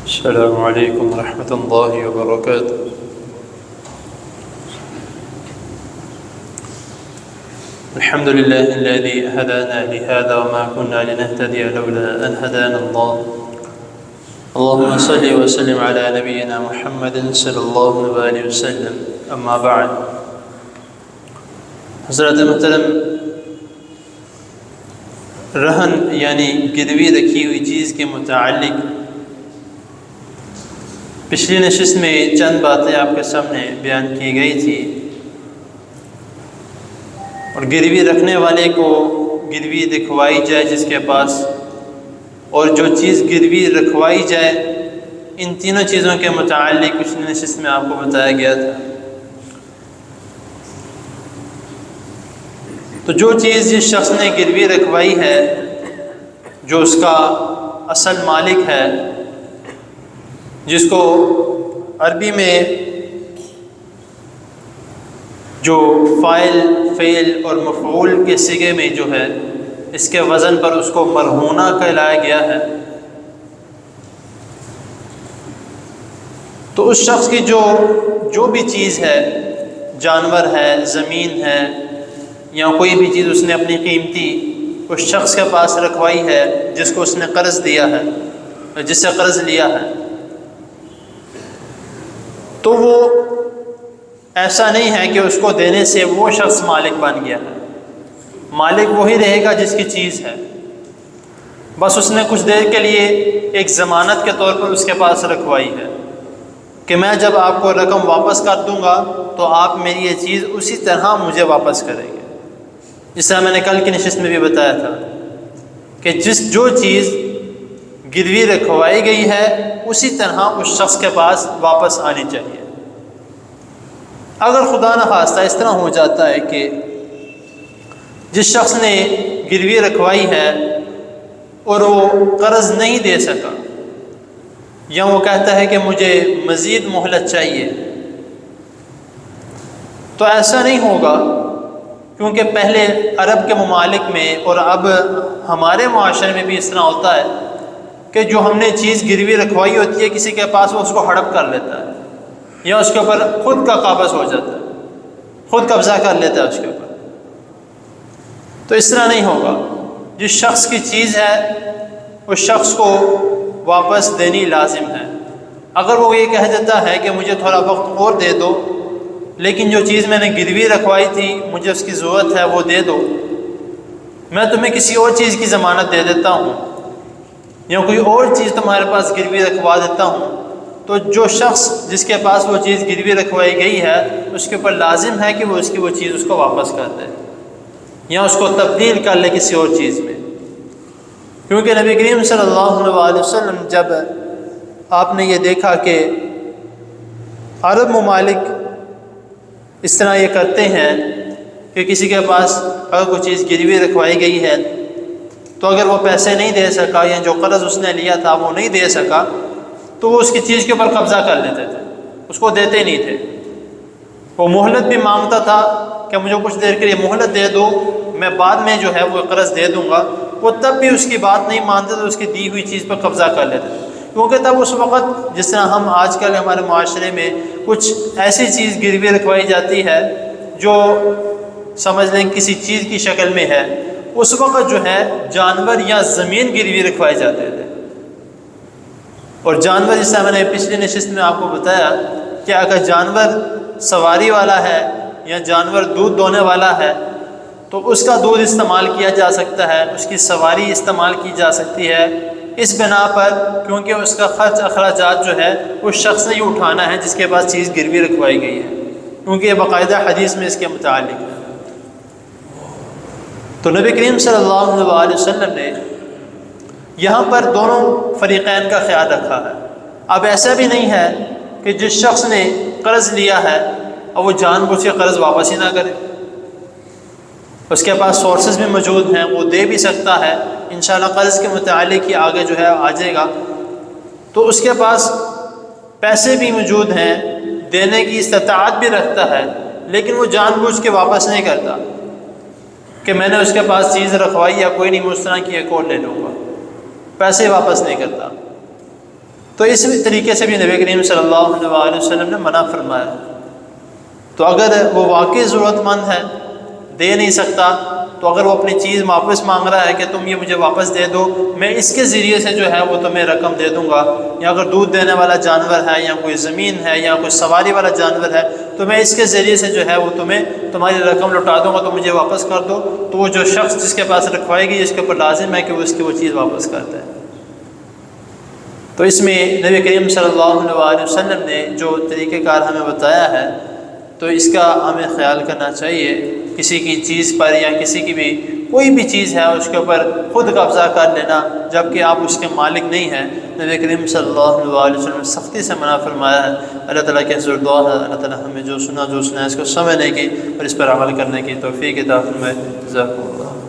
السلام علیکم ورحمۃ اللہ وبرکاتہ۔ الحمد للہ الذی هدانا لهذا وما كنا لنهتدي لولا ان هدانا الله۔ اللهم صل وسلم على نبینا محمد صلی اللہ علیہ وسلم، اما بعد۔ حضرت محترم، رہن یعنی گروی رکھی ہوئی چیز کے متعلق پچھلی نشست میں چند باتیں آپ کے سامنے بیان کی گئی تھی، اور گروی رکھنے والے کو گروی دکھوائی جائے جس کے پاس، اور جو چیز گروی رکھوائی جائے، ان تینوں چیزوں کے متعلق پچھلی نشست میں آپ کو بتایا گیا تھا۔ تو جو چیز جس شخص نے گروی رکھوائی ہے، جو اس کا اصل مالک ہے، جس کو عربی میں جو فاعل، فعل اور مفعول کے صیغے میں جو ہے، اس کے وزن پر اس کو مرہونہ کہلایا گیا ہے، تو اس شخص کی جو بھی چیز ہے، جانور ہے، زمین ہے، یا کوئی بھی چیز اس نے اپنی قیمتی اس شخص کے پاس رکھوائی ہے جس کو اس نے قرض دیا ہے، جس سے قرض لیا ہے، تو وہ ایسا نہیں ہے کہ اس کو دینے سے وہ شخص مالک بن گیا ہے۔ مالک وہی رہے گا جس کی چیز ہے، بس اس نے کچھ دیر کے لیے ایک ضمانت کے طور پر اس کے پاس رکھوائی ہے کہ میں جب آپ کو رقم واپس کر دوں گا تو آپ میری یہ چیز اسی طرح مجھے واپس کریں گے۔ جس طرح میں نے کل کی نشست میں بھی بتایا تھا کہ جو چیز گروی رکھوائی گئی ہے اسی طرح اس شخص کے پاس واپس آنی چاہیے۔ اگر خدا نخواستہ اس طرح ہو جاتا ہے کہ جس شخص نے گروی رکھوائی ہے اور وہ قرض نہیں دے سکا، یا وہ کہتا ہے کہ مجھے مزید مہلت چاہیے، تو ایسا نہیں ہوگا، کیونکہ پہلے عرب کے ممالک میں اور اب ہمارے معاشرے میں بھی اس طرح ہوتا ہے کہ جو ہم نے چیز گروی رکھوائی ہوتی ہے کسی کے پاس، وہ اس کو ہڑپ کر لیتا ہے، یا اس کے اوپر خود کا قابض ہو جاتا ہے، خود قبضہ کر لیتا ہے اس کے اوپر۔ تو اس طرح نہیں ہوگا، جس شخص کی چیز ہے اس شخص کو واپس دینی لازم ہے۔ اگر وہ یہ کہہ دیتا ہے کہ مجھے تھوڑا وقت اور دے دو، لیکن جو چیز میں نے گروی رکھوائی تھی مجھے اس کی ضرورت ہے وہ دے دو، میں تمہیں کسی اور چیز کی ضمانت دے دیتا ہوں، یا کوئی اور چیز تمہارے پاس گروی رکھوا دیتا ہوں، تو جو شخص جس کے پاس وہ چیز گروی رکھوائی گئی ہے اس کے اوپر لازم ہے کہ وہ چیز اس کو واپس کر دے، یا اس کو تبدیل کر لے کسی اور چیز میں۔ کیونکہ نبی کریم صلی اللہ علیہ وسلم جب آپ نے یہ دیکھا کہ عرب ممالک اس طرح یہ کرتے ہیں کہ کسی کے پاس اگر کوئی چیز گروی رکھوائی گئی ہے تو اگر وہ پیسے نہیں دے سکا، یا جو قرض اس نے لیا تھا وہ نہیں دے سکا، تو وہ اس کی چیز کے اوپر قبضہ کر لیتے تھے، اس کو دیتے نہیں تھے۔ وہ مہلت بھی مانگتا تھا کہ مجھے کچھ دیر کے لیے مہلت دے دو، میں بعد میں جو ہے وہ قرض دے دوں گا، وہ تب بھی اس کی بات نہیں مانتے تھے، اس کی دی ہوئی چیز پر قبضہ کر لیتے تھے۔ کیونکہ تب اس وقت جس طرح ہم آج کل ہمارے معاشرے میں کچھ ایسی چیز گروی رکھوائی جاتی ہے جو سمجھ لیں کسی چیز کی شکل میں ہے، اس وقت جو ہے جانور یا زمین گروی رکھوائے جاتے تھے۔ اور جانور، جس طرح میں نے پچھلی نشست میں آپ کو بتایا کہ اگر جانور سواری والا ہے یا جانور دودھ دونے والا ہے تو اس کا دودھ استعمال کیا جا سکتا ہے، اس کی سواری استعمال کی جا سکتی ہے، اس بنا پر کیونکہ اس کا خرچ اخراجات جو ہے اس شخص نے ہی اٹھانا ہے جس کے پاس چیز گروی رکھوائی گئی ہے، کیونکہ یہ باقاعدہ حدیث میں اس کے متعلق ہے۔ تو نبی کریم صلی اللہ علیہ وسلم نے یہاں پر دونوں فریقین کا خیال رکھا ہے۔ اب ایسا بھی نہیں ہے کہ جس شخص نے قرض لیا ہے اور وہ جان بوجھ کے قرض واپس ہی نہ کرے، اس کے پاس سورسز بھی موجود ہیں، وہ دے بھی سکتا ہے، انشاءاللہ قرض کے متعلق ہی آگے جو ہے آ جائے گا، تو اس کے پاس پیسے بھی موجود ہیں، دینے کی استطاعت بھی رکھتا ہے، لیکن وہ جان بوجھ کے واپس نہیں کرتا کہ میں نے اس کے پاس چیز رکھوائی یا کوئی نہیں، میں اس طرح کی ایک اور لے لوں گا، پیسے واپس نہیں کرتا۔ تو اس طریقے سے بھی نبی کریم صلی اللہ علیہ وسلم نے منع فرمایا۔ تو اگر وہ واقعی ضرورت مند ہے، دے نہیں سکتا، تو اگر وہ اپنی چیز واپس مانگ رہا ہے کہ تم یہ مجھے واپس دے دو، میں اس کے ذریعے سے جو ہے وہ تمہیں رقم دے دوں گا، یا اگر دودھ دینے والا جانور ہے یا کوئی زمین ہے یا کوئی سواری والا جانور ہے تو میں اس کے ذریعے سے جو ہے وہ تمہاری رقم لوٹا دوں گا، تو مجھے واپس کر دو، تو وہ جو شخص جس کے پاس رکھوائی گئی اس کے اوپر لازم ہے کہ وہ اس کی وہ چیز واپس کر دے۔ تو اس میں نبی کریم صلی اللہ علیہ وسلم نے جو طریقہ کار ہمیں بتایا ہے تو اس کا ہمیں خیال کرنا چاہیے۔ کسی کی چیز پر یا کسی کی بھی کوئی بھی چیز ہے اس کے اوپر خود قبضہ کر لینا جبکہ آپ اس کے مالک نہیں ہیں، نبی کریم صلی اللہ علیہ وسلم نے سختی سے منع فرمایا ہے۔ اللہ تعالیٰ کے حضور دعا ہے اللہ تعالیٰ ہمیں جو سنا ہے اس کو سمجھنے کی اور اس پر عمل کرنے کی توفیق عطا فرمائے۔ جزاکم اللہ۔